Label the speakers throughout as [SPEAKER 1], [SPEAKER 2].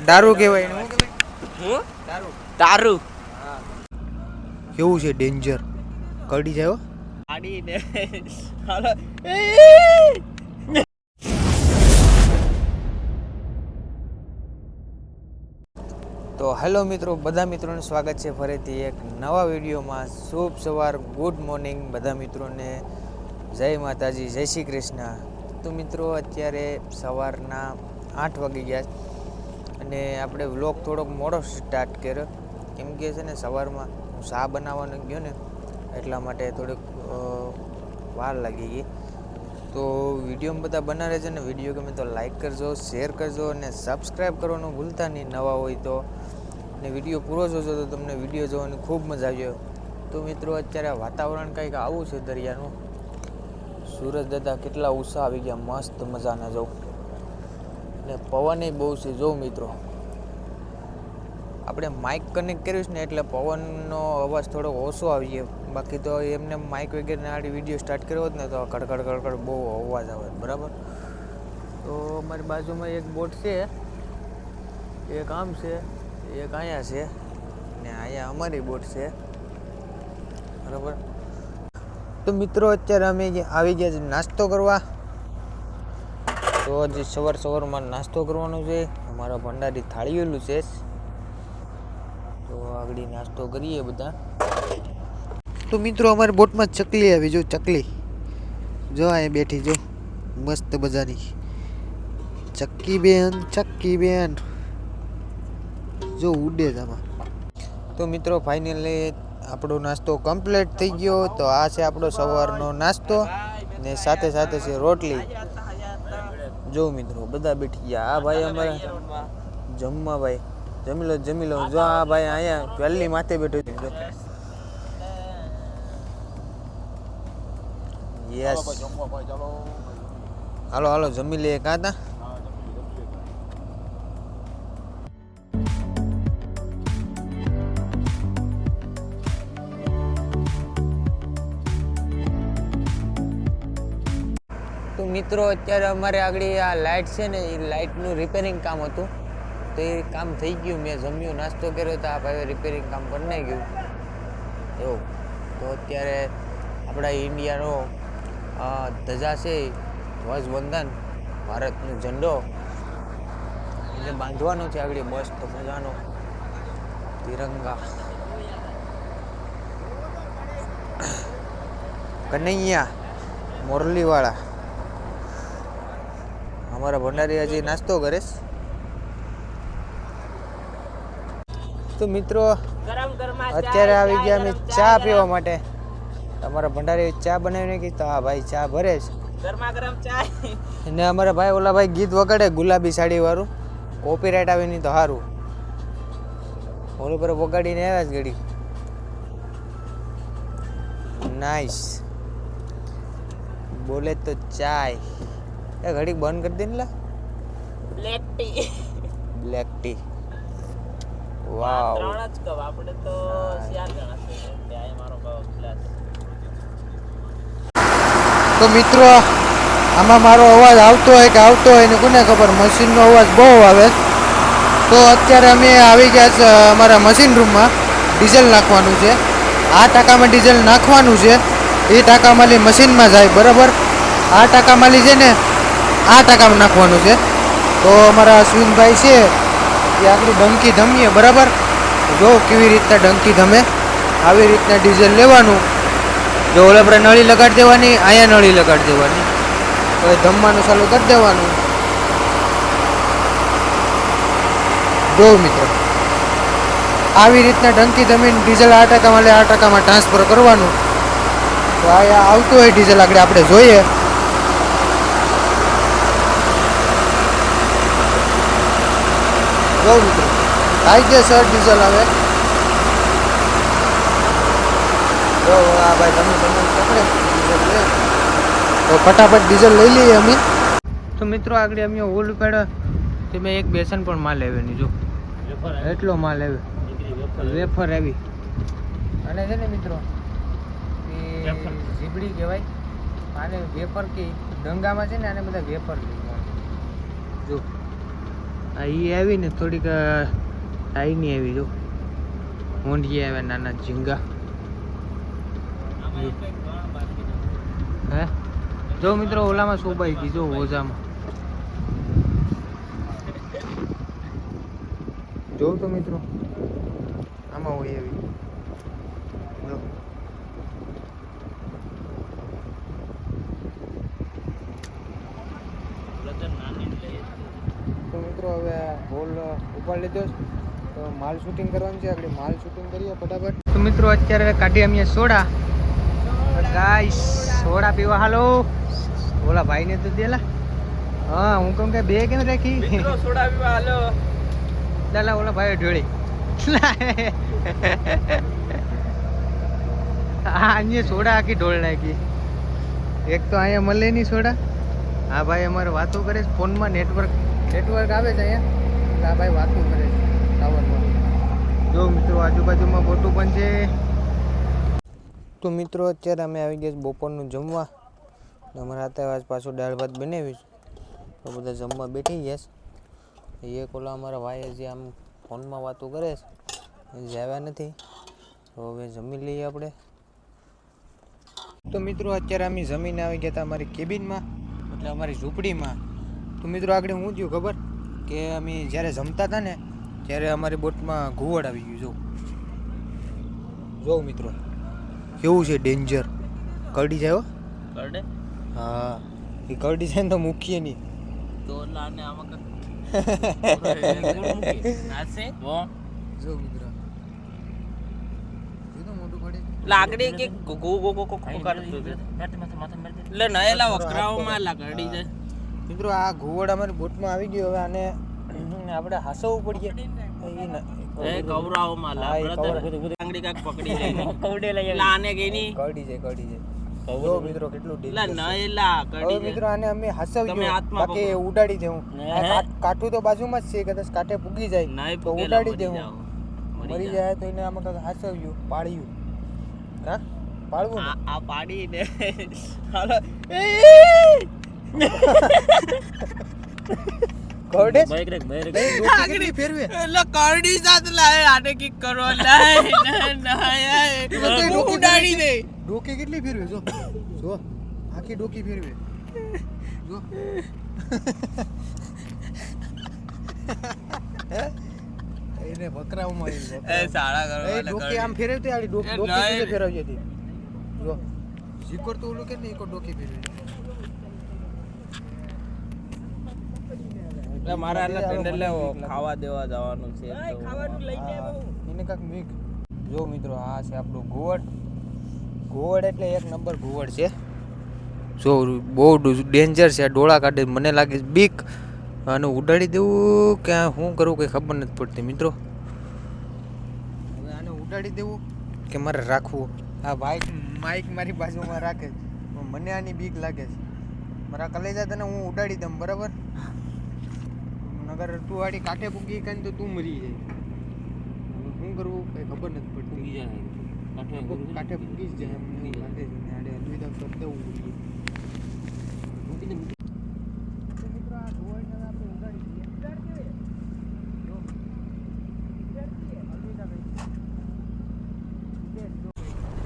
[SPEAKER 1] દારૂ કહેવાય ને? શું કહેવાય? દારૂ.
[SPEAKER 2] દારૂ.
[SPEAKER 1] હા. કેવું છે ડેન્જર? કડી જાય હો.
[SPEAKER 2] આડી દે. હાલો.
[SPEAKER 1] તો હેલો મિત્રો, બધા મિત્રોનું સ્વાગત છે ફરીથી એક નવા વિડીયોમાં. શુભ સવાર, ગુડ મોર્નિંગ બધા મિત્રોને. જય માતાજી, જય શ્રી કૃષ્ણ. તો મિત્રો અત્યારે સવારના 8 વાગી ગયા અને આપણે વ્લોગ થોડોક મોડો સ્ટાર્ટ કર્યો, કેમ કે છે ને સવારમાં હું ચા બનાવવાનો ગયો ને એટલા માટે થોડીક વાર લાગી ગઈ. તો વિડીયોમાં બધા બનાવે છે ને, વિડીયો ગમે તો લાઈક કરજો, શેર કરજો અને સબસ્ક્રાઈબ કરવાનું ભૂલતા નહીં નવા હોય તો. ને વિડીયો પૂરો જોજો તો તમને વિડીયો જોવાની ખૂબ મજા આવ્યો. તો મિત્રો અત્યારે વાતાવરણ કંઈક આવું છે દરિયાનું. સૂરજ દાદા કેટલા ઉષા આવી ગયા, મસ્ત મજાના જો. ને પવન બહુ છે જો મિત્રો. આપણે માઇક કનેક્ટ કર્યું છે ને એટલે પવનનો અવાજ થોડો ઓછો આવી ગયો. બાકી તો એમને માઇક વગેરે આડી વિડીયો સ્ટાર્ટ કર્યો હોત ને તો કડકડ કડકડ બહુ અવાજ આવે બરાબર. તો અમારી બાજુમાં એક બોટ છે, એક આમ છે, એક અહીંયા છે ને અહીંયા અમારી બોટ છે બરાબર. તો મિત્રો અત્યારે અમે આવી ગયા છે નાસ્તો કરવા. તો હજી સવારમાં નાસ્તો કરવાનો છે. અમારા ભંડારી થાળીઓલું છે, તો આગળ નાસ્તો કરીએ બધા. તો મિત્રો અમારી બોટમાં ચકલી આવી, જો ચકલી જો અહીંયા બેઠી, જો મસ્ત મજાની ચક્કી બેન જો ઉડે જ આમાં. તો મિત્રો ફાઇનલી આપણો નાસ્તો કમ્પ્લીટ થઈ ગયો. તો આ છે આપણો સવારનો નાસ્તો ને સાથે સાથે છે રોટલી. જો મિત્રો બધા બેઠી ગયા. આ ભાઈ અમારા જમવા ભાઈ જમી લો. જો આ ભાઈ અહીંયા પહેલી માથે બેઠો છે. યસ, હાલો જમી લે કાતા. તો મિત્રો અત્યારે અમારે આગળ આ લાઇટ છે ને, એ લાઇટનું રિપેરિંગ કામ હતું. તો એ કામ થઈ ગયું. મેં જમ્યો, નાસ્તો કર્યો તો આ ભાઈ રિપેરિંગ કામ કરી નાખ્યું એવું. તો અત્યારે આપણા ઇન્ડિયાનો ધજા છે, ધ્વજવંદન, ભારતનો ઝંડો એટલે બાંધવાનો છે આગળ મસ્ત મજાનો તિરંગા. કનૈયા મોરલીવાળા અમારા ભંડારી હજી નાસ્તો કરે. તો મિત્રો અત્યારે આવી ગયા અમે ચા પીવા માટે. અમારા ભંડારી ચા બનાવી નાખી. તો આ ભાઈ ચા ભરે છે, ગરમા ચા. અને અમારા ભાઈ ઓલા ભાઈ ગીત વગાડે ગુલાબી સાડી વાળું, કોપીરાઇટ આવે નહીં તો સારું. ઓલું પર વગાડીને આવ્યા જ ઘડી. નાઈસ બોલે તો ચાય એ ઘડી બંધ કરી દે ને. બ્લેક ટી વાવ. આપણે તો 4 જણા છે. ત્યાં મારો ગ્લાસ. તો મિત્રો આમાં મારો અવાજ આવતો હોય ને કોને ખબર. મશીનનો અવાજ બહુ આવે. તો અત્યારે અમે આવી ગયા છે અમારા મશીન રૂમમાં. ડીઝલ નાખવાનું છે. આ ટાંકામાં ડીઝલ નાખવાનું છે. એ ટાંકામાંથી મશીનમાં જાય બરાબર. આ ટાંકામાંથી છે ને આ ટાંકામાં નાખવાનું છે. તો અમારા અશ્વિનભાઈ છે એ આગળ ડંકી ધમીએ બરાબર. જો કેવી રીતના ડંકી ધમે, આવી રીતના ડીઝલ લેવાનું. જો ઓલા પર નળી લગાડી દેવાની, અહીંયા નળી લગાડી દેવાની. તો એ ધમવાનું ચાલુ કરી દેવાનું. જો મિત્રો આવી રીતના ડંકી ધમીને ડીઝલ આ ટાંકામાં ટ્રાન્સફર કરવાનું. તો અહીંયા આવતું હોય ડીઝલ આગળ આપણે જોઈએ. જો મિત્રો કાયદેસર ડીઝલ આવે. જો આ ભાઈ તમે પકડે ડીઝલ લે તો ફટાફટ ડીઝલ લઈ લઈએ અમે. તો મિત્રો આગળ અમે ઓલ ઉપાડ્યો તો મેં એક બેસન પણ માલ આવ્યો નહીં. જો એટલો માલ આવ્યો, વેફર આવી. અને છે ને મિત્રો એ ઝીબડી કહેવાય આને, વેફર કે ડંગામાં છે ને આને બધા વેફર કહે. જો આ ઈ આવી ને થોડીક આઈ નહીં આવી જો ઊંઢી આવ્યા નાના ઝીંગા હે જો મિત્રો ઓલામાં શોભાઈ ગઈ જો ઓઝામાં જોઉં તો મિત્રો આમાં હોય એવી જો તો મિત્રો હવે હોલ ઉપાડ લીધો છે. તો માલ શૂટિંગ કરવાનું છે આપણે માલ શૂટિંગ કરીએ ફટાફટ. તો મિત્રો અત્યારે કાઢી અમે સોડા ગાઈસ સોડા પીવા હાલો ઓલા ભાઈને તો દેલા હા હું કહું કે બે કેમ રાખી
[SPEAKER 2] મિત્રો સોડા પીવા હાલો
[SPEAKER 1] દાલા ઓલા ભાઈ ઢોળી હા અહીંયા સોડા આખી ઢોળ નાખી એક તો અહીંયા મળે નહીં સોડા હા ભાઈ અમારે વાતો કરે છે ફોનમાં નેટવર્ક આવે છે અહીંયા આ ભાઈ વાતો કરે છે ટાવરમાં જો મિત્રો આજુબાજુમાં મોટું પણ છે. તો મિત્રો અત્યારે અમે આવી ગયા બપોરનું જમવા અમારા હાથે આજ પાછું દાળ ભાત બનાવ્યું તો બધા જમવા બેઠી ગયા છે. એક ઓલા અમારા ભાઈ જે આમ ફોનમાં વાતો કરે છે જે આવ્યા નથી તો હવે જમી લઈએ આપણે. તો મિત્રો અત્યારે અમે જમીને આવી ગયા હતા અમારી કેબિનમાં એટલે અમારી ઝૂંપડીમાં. તો મિત્રો આગળ હું થયું ખબર કે અમે જ્યારે જમતા હતા ને ત્યારે અમારી બોટમાં ઘુવડ આવી ગયું જો મિત્રો કેવું છે ડેન્જર કરડી જાય હો
[SPEAKER 2] કરડે
[SPEAKER 1] હા એ કરડી જાય ને તો મૂકીએ નહીં
[SPEAKER 2] તો લાને આમાં આસે વો
[SPEAKER 1] જો મિત્રો એ તો મોટું પડે
[SPEAKER 2] લાકડી કે ગો ગો ગો કરતો લે નયેલા વકરાઓમાં લાકડી જાય.
[SPEAKER 1] મિત્રો આ ઘુવડ અમારી બોટમાં આવી ગયો હવે આને આપણે હાસવવું પડીએ
[SPEAKER 2] એ કવરાઓમાં
[SPEAKER 1] હા, એ
[SPEAKER 2] લાકડી કાક પકડી જાય કવડે લઈ લાને કે ની
[SPEAKER 1] કરડી જાય જો મિત્રો કેટલું
[SPEAKER 2] લા નયેલા
[SPEAKER 1] હવે
[SPEAKER 2] કડી
[SPEAKER 1] મિત્રો આને અમે
[SPEAKER 2] તમે
[SPEAKER 1] હાસવ્યું
[SPEAKER 2] હાથમાં
[SPEAKER 1] બાકી ઉડાડી દેવું કાઠું તો બાજુમાં જ છે કદાચ કાંઠે પૂગી જાય
[SPEAKER 2] નાય
[SPEAKER 1] તો
[SPEAKER 2] પુગેલા
[SPEAKER 1] ઉડાડી
[SPEAKER 2] મરી
[SPEAKER 1] દેવું
[SPEAKER 2] જાઓ
[SPEAKER 1] મરી જાય તો એને આમાં કાંઈક હાસવ્યું પાળ્યું હા પાળવું ને
[SPEAKER 2] આ પાડી ને હાલો
[SPEAKER 1] કરડે
[SPEAKER 2] બાઈક રેક
[SPEAKER 1] આગળી ફેરવે
[SPEAKER 2] એટલે કરડી જાત લાય આને કિક કરો લાય ના ઉડાડી દે
[SPEAKER 1] ડોકી કેટલી ફેરવે જો જો આખી ડોકી ફેરવે જો એને બકરાઓમાં
[SPEAKER 2] એ સાડા
[SPEAKER 1] એ
[SPEAKER 2] કરવા
[SPEAKER 1] ડોકી આમ ફેરવતી આડી ડોકી
[SPEAKER 2] એ
[SPEAKER 1] ડોકી
[SPEAKER 2] નહીં.
[SPEAKER 1] સુધી ફેરવતી હતી જો જીકોર તો ઓલું કે નહીં કો ડોકી ફેરવે
[SPEAKER 2] એટલે મારા આટલા પેન્ડલ ખાવા દેવા જવાનું છે
[SPEAKER 1] એને કાંક મીક જો મિત્રો આ છે આપણું ઘુવડ એટલે એક નંબર ઘુવડ છે જો બહુ ડેન્જર છે ડોળા કાઢે મને લાગે છે બીક અને ઉડાડી દેવું કે શું કરવું કંઈ ખબર નથી પડતી મિત્રો હવે આને ઉડાડી દેવું કે મારે રાખવું આ માઇક મારી બાજુમાં રાખે છે. મને આની બીક લાગે છે મારા કલેજા તને હું ઉડાડી દઉં બરાબર નગર તું આડી કાંઠે પૂગી કાંઈ તો તું મરી જાય શું કરવું કંઈ ખબર નથી પડતી કાંઠે પૂગી જ જાય એમને એવું લાગે છે ને આડે હલવી દઉં તો કેવું ઉડીએ. તો મિત્રો આ ઘુવડને આપણે ઉડાડી દઈએ. જો. હલવી દઉં કંઈ.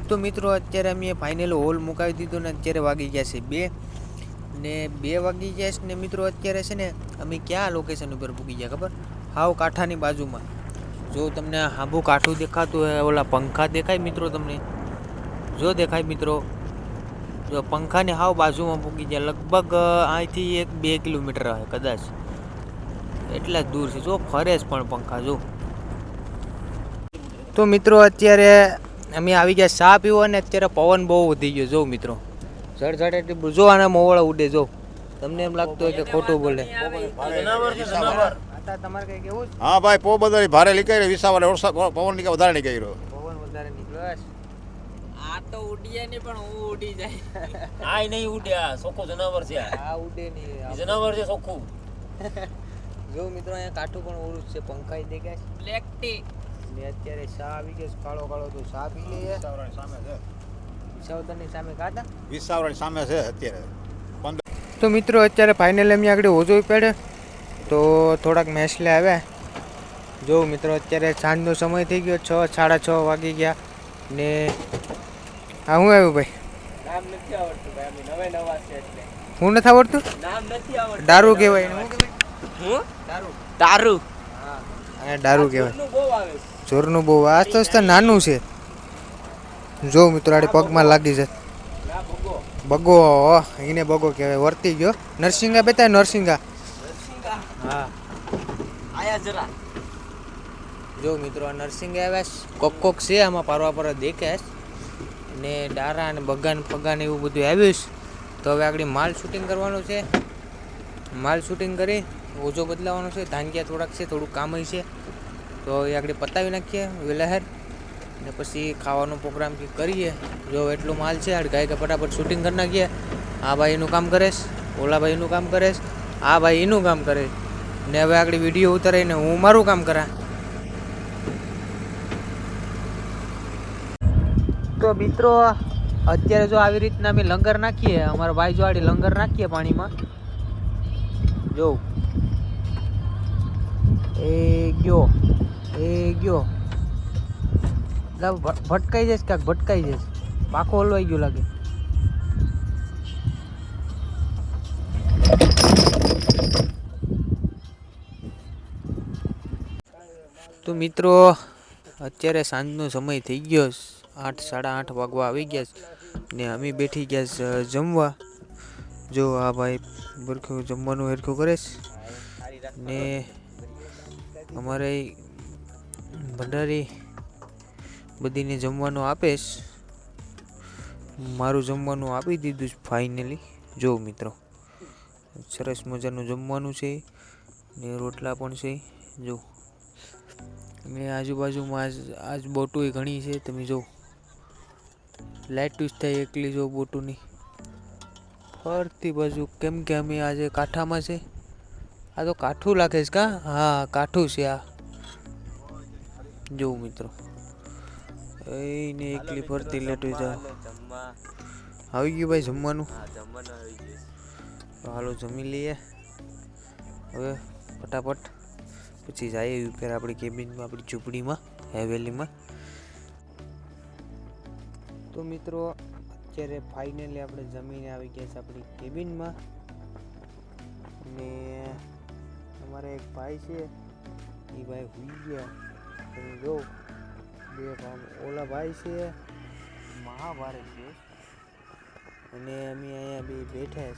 [SPEAKER 1] તો મિત્રો અત્યારે અમે ફાઇનલ હોલ મુકાવી દીધો ને અત્યારે વાગી ગયા છે 2 ને 2 વાગી ગયા છે ને મિત્રો અત્યારે છે ને અમે ક્યાં લોકેશન ઉપર પૂગી ગયા ખબર હાવ કાંઠાની બાજુમાં જો તમને હાંભું કાંઠું દેખાતું હોય ઓલા પંખા દેખાય મિત્રો તમને જો દેખાય મિત્રો જો પંખાની હાવ બાજુમાં પૂગી ગયા લગભગ અહીંથી 1-2 કિલોમીટર હશે કદાચ એટલા જ દૂર છે જો ફરે જ પણ પંખા જો. તો મિત્રો અત્યારે અમે આવી ગયા ચા પીવો અને અત્યારે પવન બહુ વધી ગયો જો મિત્રો ઝડઝડ એટલી જો આના મોવાળા ઉડે જો તમને એમ લાગતું હોય કે ખોટું બોલે તમારે કઈ કેવું
[SPEAKER 3] હા ભાઈ પોરબંદર ભારે નીકળી વિસાવર પવન નીકળે વધારે નીકળ્યો
[SPEAKER 1] પવન વધારે નીકળ્યો
[SPEAKER 2] આ તો ઉડીએ નહીં પણ હું ઉડી જાય
[SPEAKER 4] આ નહીં ઉડ્યા સોખું જનાવર છે
[SPEAKER 1] આ ઉડે નહીં
[SPEAKER 4] જનાવર છે સોખું
[SPEAKER 1] જો મિત્રો અહીંયા કાઠું પણ ઓળું છે પંખા દેખાય છે
[SPEAKER 2] બ્લેક ટી
[SPEAKER 1] ને અત્યારે ચા આવી ગયો છે કાળો કાળો તો ચા પી લઈએ
[SPEAKER 3] સામે છે
[SPEAKER 1] વિસાવદરની સામે કાતા
[SPEAKER 3] વિસાવર સામે છે અત્યારે
[SPEAKER 1] તો મિત્રો અત્યારે ફાઇનલ અમે આગળ હોજો પડે તો થોડાક મેસલે આવ્યા. જો મિત્રો અત્યારે સાંજનો સમય થઈ ગયો, 6:30 વાગી ગયા ને આ શું આવ્યું ભાઈ?
[SPEAKER 2] નામ નથી આવડતું ભાઈ, અમે નવા છે એટલે
[SPEAKER 1] હું નથી આવડતું.
[SPEAKER 2] નામ નથી આવડતું.
[SPEAKER 1] દારૂ કહેવાય એને. શું કહેવાય?
[SPEAKER 2] હું દારૂ
[SPEAKER 1] અને દારૂ કહેવાય.
[SPEAKER 2] નું બહુ આવે છે.
[SPEAKER 1] જોરનું બહુ આસ્તે નાનું છે. જો મિત્રો આડે પગમાં લાગી જાય.
[SPEAKER 2] ના ભગો
[SPEAKER 1] બગો, એને બગો કહેવાય. વર્તી ગયો. નરસિંગા બેતા નરસિંગા. હા
[SPEAKER 2] આયા જરા
[SPEAKER 1] જો મિત્રો આ નરસિંગા આવ્યા. કોક છે આમાં પારવા પર દેખાય ને ડારા અને બગાન પગાન એવું બધું આવ્યું છે. તો હવે આગળ માલ શૂટિંગ કરવાનું છે. માલ શૂટિંગ કરી ઓજો બદલાવાનો છે. ધાંગિયા થોડાક છે, થોડુંક કામ છે. તો એ આગળ પતાવી નાખીએ વેલાહેર ને પછી ખાવાનો પ્રોગ્રામ કરીએ. જો એટલો માલ છે આડ ગાય કે ફટાફટ શૂટિંગ કરી નાખીએ. આ ભાઈ એનું કામ કરે છે, ઓલા ભાઈ એનું કામ કરે છે, આ ભાઈ એનું કામ કરે ને હવે આગળ વિડીયો ઉતારીને હું મારું કામ કરા. તો મિત્રો અત્યારે જો આવી રીતના અમે લંગર નાખીએ, અમારા ભાઈ જો આડી લંગર નાખીએ પાણીમાં. જો એ ગયો ભટકાઈ જશે, કાંક ભટકાઈ જશે. પાખો હલવાઈ ગયો લાગે. તો મિત્રો અત્યારે સાંજનો સમય થઈ ગયો, 8:30 વાગવા આવી ગયા ને અમે બેઠી ગયા છે જમવા. જો આ ભાઈ બરખું જમવાનું હરખું કરે છે ને અમારે ભંડારી બધીને જમવાનું આપે છે. મારું જમવાનું આપી દીધું છે ફાઇનલી. જો મિત્રો સરસ મજાનું જમવાનું છે ને રોટલા પણ છે. જો ને આજુબાજુમાં આજ બોટું ઘણી છે. તમે જો લાઇટ જ થાય એકલી જો બોટુની ફરતી બાજુ. કેમ કે અમે આજે કાંઠામાં છે. આ તો કાઠું લાગે છે કા? હા કાઠું છે આ. જો મિત્રો એને એકલી ફરતી લેટું જાવ. આવી ગયું ભાઈ જમવાનું. તો હાલો જમી લઈએ હવે ફટાફટ. પછી જઈએ ઉપર આપણી કેબિનમાં, આપણી ઝૂંપડીમાં, હવેલીમાં. તો મિત્રો અત્યારે ફાઇનલી આપણે જમીને આવી ગયા છે આપણી કેબિનમાં. ને અમારા એક ભાઈ છે, એ ભાઈ હુઈ ગયા. તમે જો બે ઓલા ભાઈ છે મહાભારત છે અને અમે અહીંયા બે બેઠા.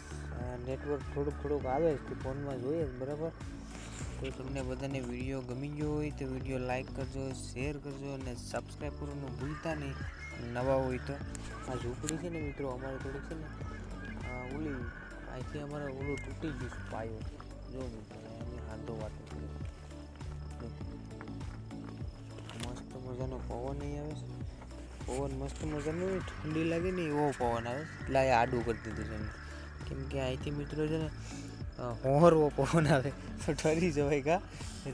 [SPEAKER 1] નેટવર્ક થોડુંક આવે છે ફોનમાં જોઈએ બરાબર. તો તમને બધાને વિડીયો ગમી ગયો હોય તો વિડીયો લાઈક કરજો, શેર કરજો અને સબસ્ક્રાઈબ કરવાનું ભૂલતા નહીં. નવા હોય તો આ ઝૂંપડી છે ને મિત્રો અમારે થોડીક છે ને ઓલી અહીંથી અમારે ઓલું તૂટી ગયું છે પાયો. જો મિત્રો એની હાથો વાતો મસ્ત મજાનો પવન અહીં આવે છે. પવન મસ્ત મજાનો ઠંડી લાગે ને એવો પવન આવે. એટલે આ આડું કરી દીધું છે કેમ કે અહીંથી મિત્રો છે ને હોહરવો પવન આવે તો ઠરી જવાય કા.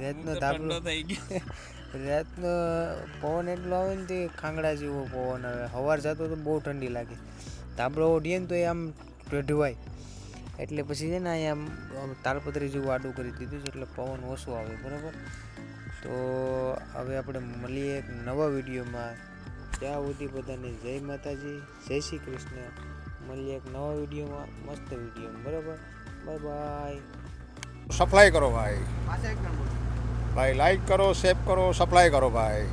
[SPEAKER 1] રાતનો ધાબળો
[SPEAKER 2] થઈ ગયો.
[SPEAKER 1] રાતનો પવન એટલો આવે ને તે ખાંગડા જેવો પવન આવે. સવાર જતો તો બહુ ઠંડી લાગે. ધાબળો ઓઢીએ ને તો એ આમ ઢવાય. એટલે પછી છે ને અહીંયા આમ તાલપત્રી જેવું આડું કરી દીધું છે એટલે પવન ઓછો આવે બરાબર. તો હવે આપણે મળીએ એક નવા વિડીયોમાં. ત્યાં સુધી બધાને જય માતાજી, જય શ્રી કૃષ્ણ. મળીએ એક નવા વિડીયોમાં, મસ્ત વિડીયોમાં બરાબર. Bye bye.
[SPEAKER 3] સપ્લાય કરો ભાઈ. ભાઈ લાઈક કરો, શેર કરો, સપ્લાય કરો ભાઈ.